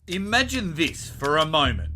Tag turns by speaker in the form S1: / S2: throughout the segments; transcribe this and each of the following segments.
S1: Imagine this for a moment.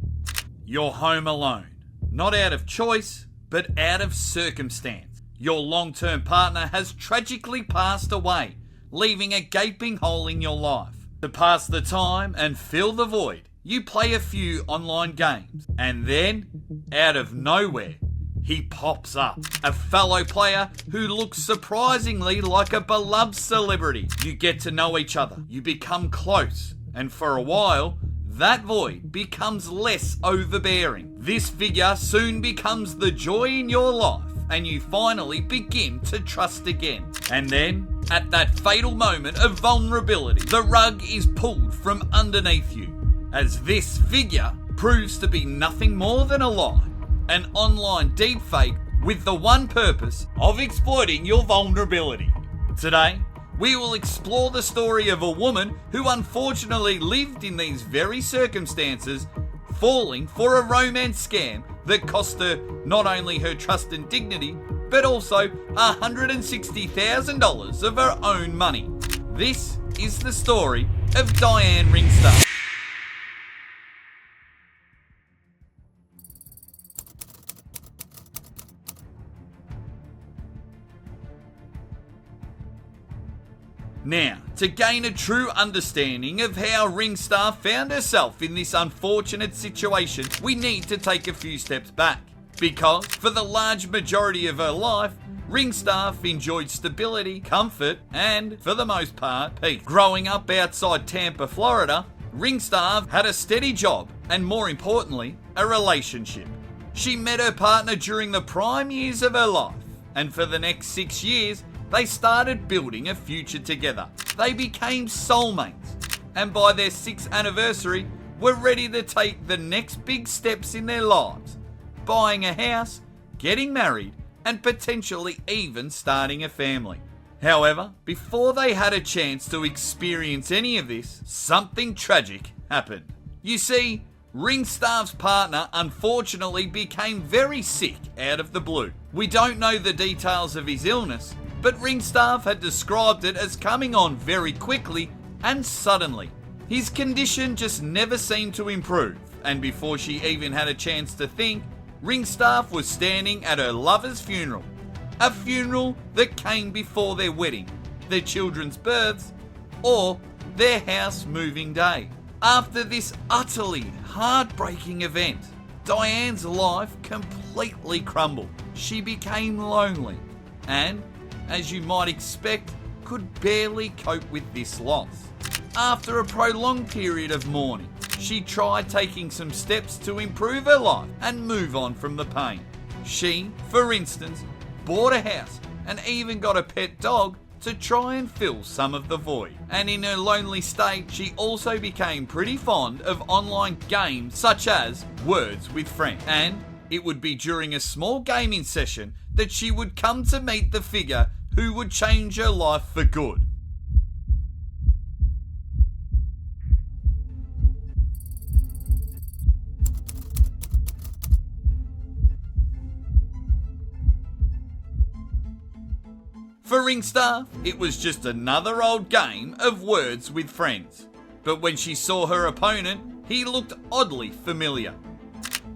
S1: You're home alone, not out of choice, but out of circumstance. Your long-term partner has tragically passed away, leaving a gaping hole in your life. To pass the time and fill the void, you play a few online games, and then, out of nowhere, he pops up. A fellow player who looks surprisingly like a beloved celebrity. You get to know each other, you become close, and for a while, that void becomes less overbearing. This figure soon becomes the joy in your life, and you finally begin to trust again. And then, at that fatal moment of vulnerability, the rug is pulled from underneath you, as this figure proves to be nothing more than a lie. An online deepfake with the one purpose of exploiting your vulnerability. Today, we will explore the story of a woman who unfortunately lived in these very circumstances, falling for a romance scam that cost her not only her trust and dignity, but also $160,000 of her own money. This is the story of Diane Ringstar. Now, to gain a true understanding of how Ringstar found herself in this unfortunate situation, we need to take a few steps back. Because, for the large majority of her life, Ringstar enjoyed stability, comfort, and, for the most part, peace. Growing up outside Tampa, Florida, Ringstar had a steady job and, more importantly, a relationship. She met her partner during the prime years of her life, and for the next 6 years, they started building a future together. They became soulmates, and by their 6th anniversary, were ready to take the next big steps in their lives, buying a house, getting married, and potentially even starting a family. However, before they had a chance to experience any of this, something tragic happened. You see, Ringstar's partner unfortunately became very sick out of the blue. We don't know the details of his illness, but Ringstar had described it as coming on very quickly and suddenly. His condition just never seemed to improve, and before she even had a chance to think, Ringstar was standing at her lover's funeral. A funeral that came before their wedding, their children's births, or their house moving day. After this utterly heartbreaking event, Diane's life completely crumbled. She became lonely and, as you might expect, could barely cope with this loss. After a prolonged period of mourning, she tried taking some steps to improve her life and move on from the pain. She, for instance, bought a house and even got a pet dog to try and fill some of the void. And in her lonely state, she also became pretty fond of online games such as Words with Friends. And it would be during a small gaming session that she would come to meet the figure who would change her life for good. For Ringstar, it was just another old game of Words with Friends. But when she saw her opponent, he looked oddly familiar.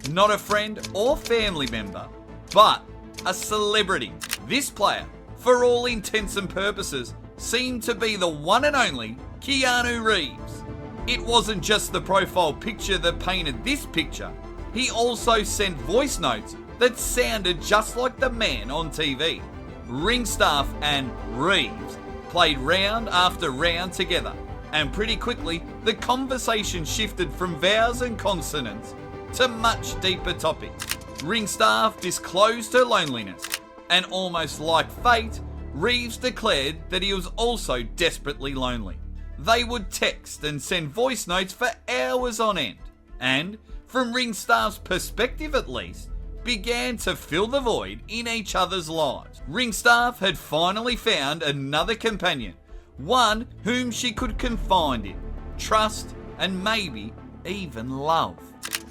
S1: Not a friend or family member, but a celebrity. This player, for all intents and purposes, seemed to be the one and only Keanu Reeves. It wasn't just the profile picture that painted this picture. He also sent voice notes that sounded just like the man on TV. Ringstar and Reeves played round after round together, and pretty quickly the conversation shifted from vowels and consonants to much deeper topics. Ringstar disclosed her loneliness, and almost like fate, Reeves declared that he was also desperately lonely. They would text and send voice notes for hours on end, and, from Ringstar's perspective at least, began to fill the void in each other's lives. Ringstar had finally found another companion, one whom she could confide in, trust, and maybe even love.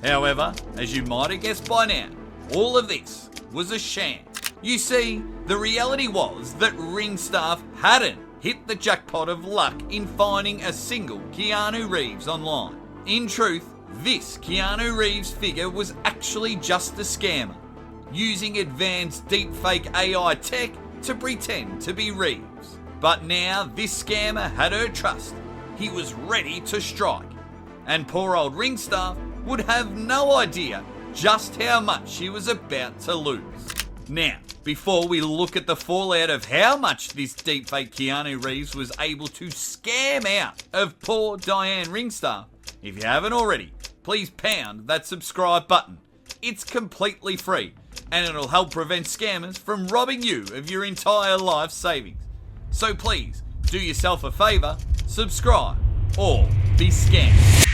S1: However, as you might have guessed by now, all of this was a sham. You see, the reality was that Ringstar hadn't hit the jackpot of luck in finding a single Keanu Reeves online. In truth, this Keanu Reeves figure was actually just a scammer, using advanced deepfake AI tech to pretend to be Reeves. But now this scammer had her trust. He was ready to strike. And poor old ring staff would have no idea just how much she was about to lose. Now, before we look at the fallout of how much this deepfake Keanu Reeves was able to scam out of poor Diane Ringstaff, if you haven't already, please pound that subscribe button. It's completely free, and it'll help prevent scammers from robbing you of your entire life savings. So please, do yourself a favour, subscribe, or be scammed.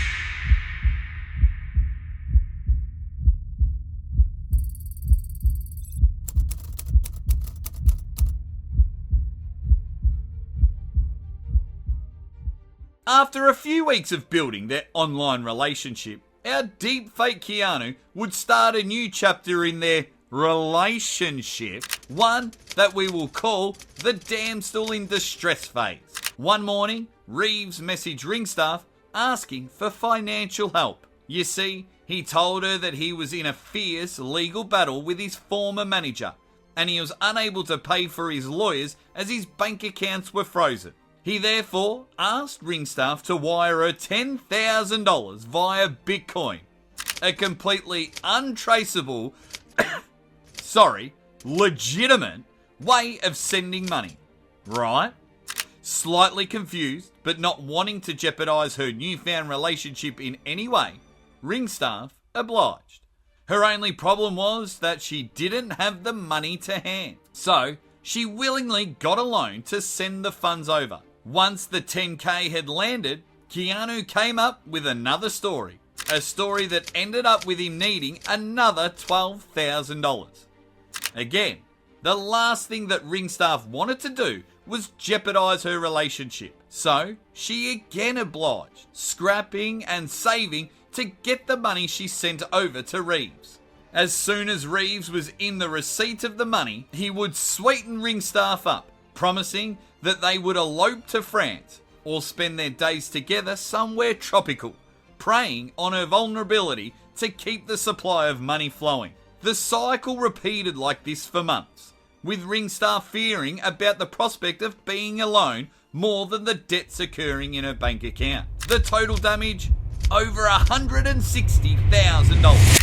S1: After a few weeks of building their online relationship, our deepfake Keanu would start a new chapter in their relationship, one that we will call the damsel in distress phase. One morning, Reeves messaged Ringstaff asking for financial help. You see, he told her that he was in a fierce legal battle with his former manager, and he was unable to pay for his lawyers as his bank accounts were frozen. He therefore asked Ringstaff to wire her $10,000 via Bitcoin, a completely untraceable, legitimate way of sending money, right? Slightly confused, but not wanting to jeopardise her newfound relationship in any way, Ringstaff obliged. Her only problem was that she didn't have the money to hand, so she willingly got a loan to send the funds over. Once the 10K had landed, Keanu came up with another story. A story that ended up with him needing another $12,000. Again, the last thing that Ringstaff wanted to do was jeopardise her relationship. So, she again obliged, scrapping and saving to get the money she sent over to Reeves. As soon as Reeves was in the receipt of the money, he would sweeten Ringstaff up, promising that they would elope to France or spend their days together somewhere tropical, preying on her vulnerability to keep the supply of money flowing. The cycle repeated like this for months, with Ringstaff fearing about the prospect of being alone more than the debts occurring in her bank account. The total damage? Over $160,000.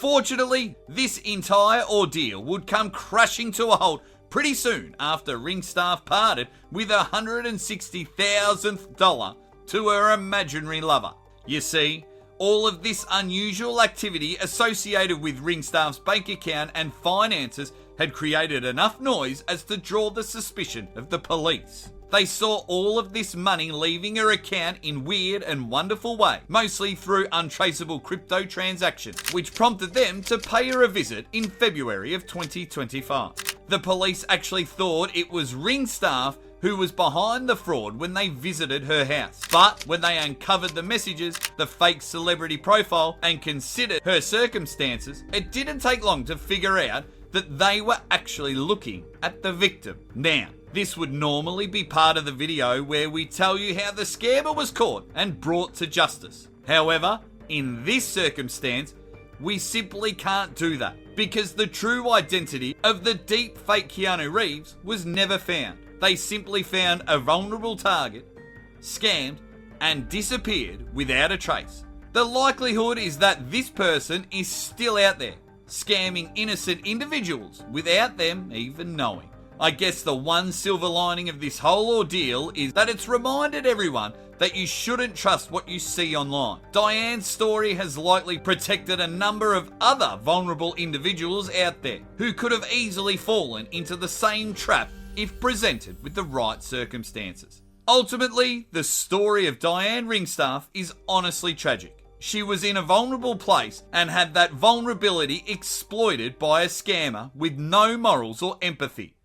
S1: Fortunately, this entire ordeal would come crashing to a halt pretty soon after Ringstaff parted with a $160,000 to her imaginary lover. You see, all of this unusual activity associated with Ringstaff's bank account and finances had created enough noise as to draw the suspicion of the police. They saw all of this money leaving her account in weird and wonderful ways, mostly through untraceable crypto transactions, which prompted them to pay her a visit in February of 2025. The police actually thought it was Ringstaff who was behind the fraud when they visited her house. But when they uncovered the messages, the fake celebrity profile, and considered her circumstances, it didn't take long to figure out that they were actually looking at the victim. Now, this would normally be part of the video where we tell you how the scammer was caught and brought to justice. However, in this circumstance, we simply can't do that because the true identity of the deepfake Keanu Reeves was never found. They simply found a vulnerable target, scammed, and disappeared without a trace. The likelihood is that this person is still out there, scamming innocent individuals without them even knowing. I guess the one silver lining of this whole ordeal is that it's reminded everyone that you shouldn't trust what you see online. Diane's story has likely protected a number of other vulnerable individuals out there who could have easily fallen into the same trap if presented with the right circumstances. Ultimately, the story of Diane Ringstaff is honestly tragic. She was in a vulnerable place and had that vulnerability exploited by a scammer with no morals or empathy.